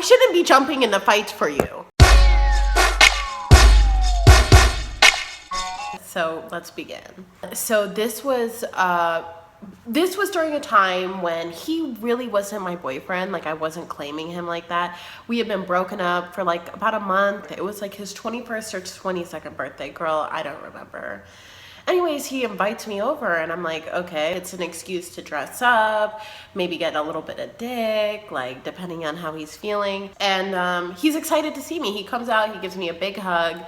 I shouldn't be jumping into fights for you. So let's begin. So this was during a time when he really wasn't my boyfriend. Like, I wasn't claiming him like that. We had been broken up for like about a month. It was like his 21st or 22nd birthday. Girl, I don't remember. Anyways, he invites me over and I'm like, okay, it's an excuse to dress up, maybe get a little bit of dick, like depending on how he's feeling. And he's excited to see me. He comes out, he gives me a big hug.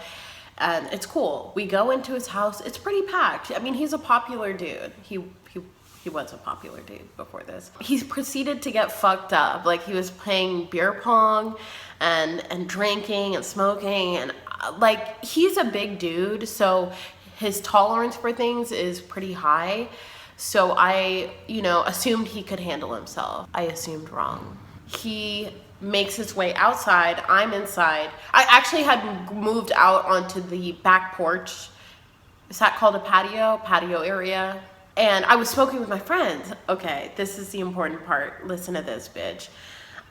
And it's cool. We go into his house. It's pretty packed. I mean, he's a popular dude. He was a popular dude before this. He proceeded to get fucked up. Like, he was playing beer pong and drinking and smoking. And like, he's a big dude, so his tolerance for things is pretty high. So I, assumed he could handle himself. I assumed wrong. He makes his way outside. I'm inside. I actually had moved out onto the back porch. Is that called a patio area? And I was smoking with my friends. Okay, this is the important part. Listen to this, bitch.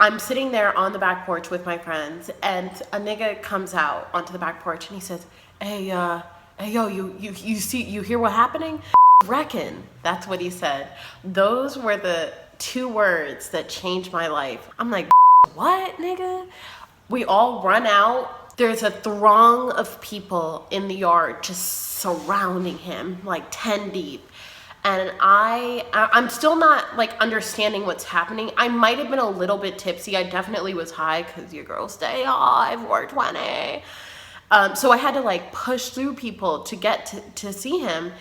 I'm sitting there on the back porch with my friends, and a nigga comes out onto the back porch and he says, hey yo, you hear what happening? Reckon. That's what he said. Those were the 2 words that changed my life. I'm like, what, nigga? We all run out. There's a throng of people in the yard just surrounding him, like 10 deep. And I'm still not like understanding what's happening. I might have been a little bit tipsy. I definitely was high because your girl stay high 420. So I had to like push through people to get to see him.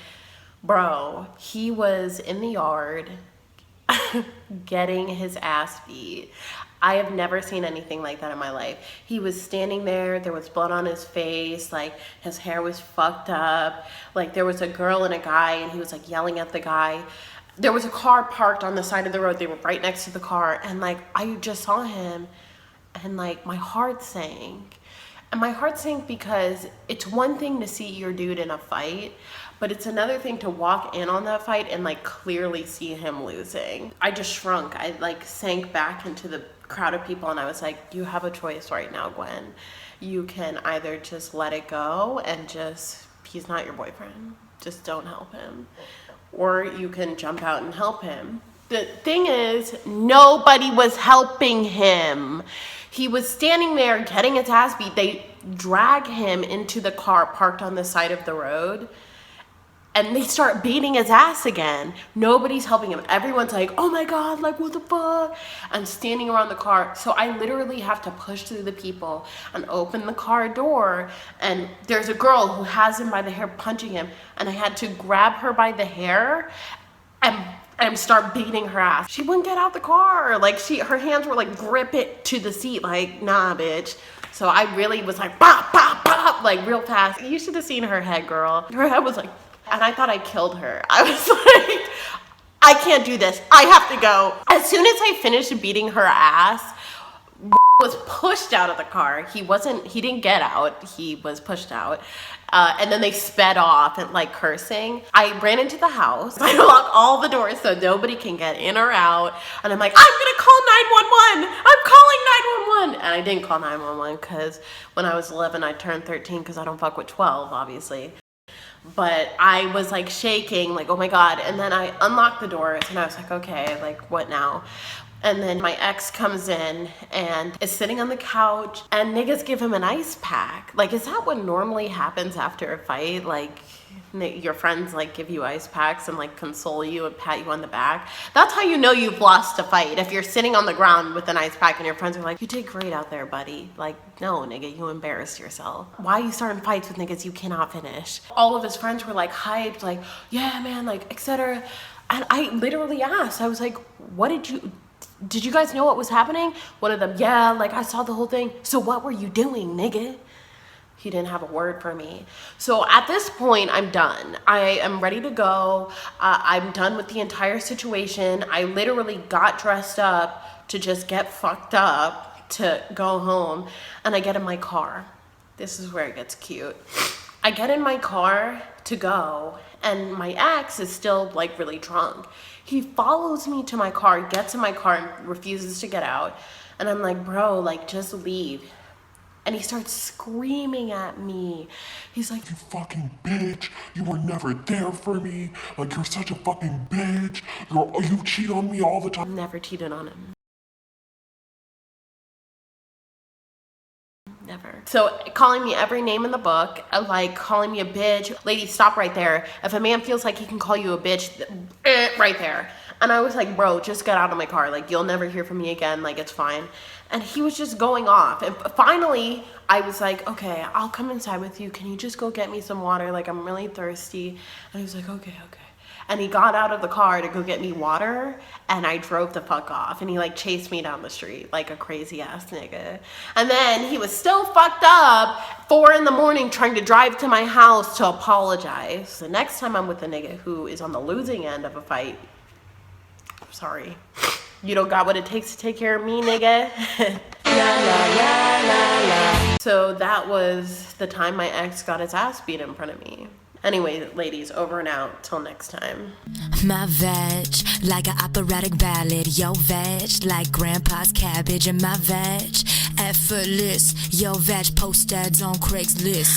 Bro, he was in the yard getting his ass beat. I have never seen anything like that in my life. He was standing there, there was blood on his face, like his hair was fucked up. Like, there was a girl and a guy and he was like yelling at the guy. There was a car parked on the side of the road. They were right next to the car, and like, I just saw him and like my heart sank. And my heart sank because it's one thing to see your dude in a fight, but it's another thing to walk in on that fight and like clearly see him losing. I just shrunk. I like sank back into the crowd of people and I was like, you have a choice right now, Gwen. You can either just let it go and he's not your boyfriend. Just don't help him. Or you can jump out and help him. The thing is, nobody was helping him. He was standing there getting his ass beat. They drag him into the car parked on the side of the road and they start beating his ass again. Nobody's helping him. Everyone's like, oh my God, like what the fuck? I'm standing around the car. So I literally have to push through the people and open the car door. And there's a girl who has him by the hair punching him. And I had to grab her by the hair and start beating her ass. She wouldn't get out the car. Like her hands were like, grip it to the seat. Like, nah, bitch. So I really was like, bop, bop, bop, like real fast. You should have seen her head, girl. Her head was like, and I thought I killed her. I was like, I can't do this. I have to go. As soon as I finished beating her ass, was pushed out of the car. He didn't get out. He was pushed out. And then they sped off and like cursing. I ran into the house. I locked all the doors so nobody can get in or out. And I'm like, I'm gonna call 911. I'm calling 911. And I didn't call 911 because when I was 11, I turned 13 because I don't fuck with 12, obviously. But I was like shaking, like, oh my God. And then I unlocked the doors and I was like, okay, like what now? And then my ex comes in and is sitting on the couch and niggas give him an ice pack. Like, is that what normally happens after a fight? Like, your friends like give you ice packs and like console you and pat you on the back? That's how you know you've lost a fight. If you're sitting on the ground with an ice pack and your friends are like, you did great out there, buddy. Like, no, nigga, you embarrassed yourself. Why are you starting fights with niggas you cannot finish? All of his friends were like hyped, like, yeah, man, like, etc. And I literally asked, I was like, did you guys know what was happening? One of them, yeah, like I saw the whole thing. So what were you doing, nigga? He didn't have a word for me. So at this point, I'm done. I am ready to go. I'm done with the entire situation. I literally got dressed up to just get fucked up to go home. And I get in my car. This is where it gets cute. I get in my car to go and my ex is still like really drunk. He follows me to my car, gets in my car and refuses to get out. And I'm like, bro, like, just leave. And he starts screaming at me. He's like, you fucking bitch, you were never there for me, like you're such a fucking bitch, you cheat on me all the time. never cheated on him. Never. So calling me every name in the book, like calling me a bitch. Lady, stop right there. If a man feels like he can call you a bitch, right there. And I was like, bro, just get out of my car. Like, you'll never hear from me again. Like, it's fine. And he was just going off. And finally, I was like, okay, I'll come inside with you. Can you just go get me some water? Like, I'm really thirsty. And he was like, okay. And he got out of the car to go get me water, and I drove the fuck off. And he like chased me down the street like a crazy ass nigga. And then he was still fucked up 4 a.m. trying to drive to my house to apologize. The next time I'm with a nigga who is on the losing end of a fight, sorry, you don't got what it takes to take care of me, nigga. La, la, la, la, la. So that was the time my ex got his ass beat in front of me. Anyway, ladies, over and out. Till next time. My veg, like an operatic ballad. Yo veg, like grandpa's cabbage. And my veg, effortless. Yo veg, post ads on Craigslist.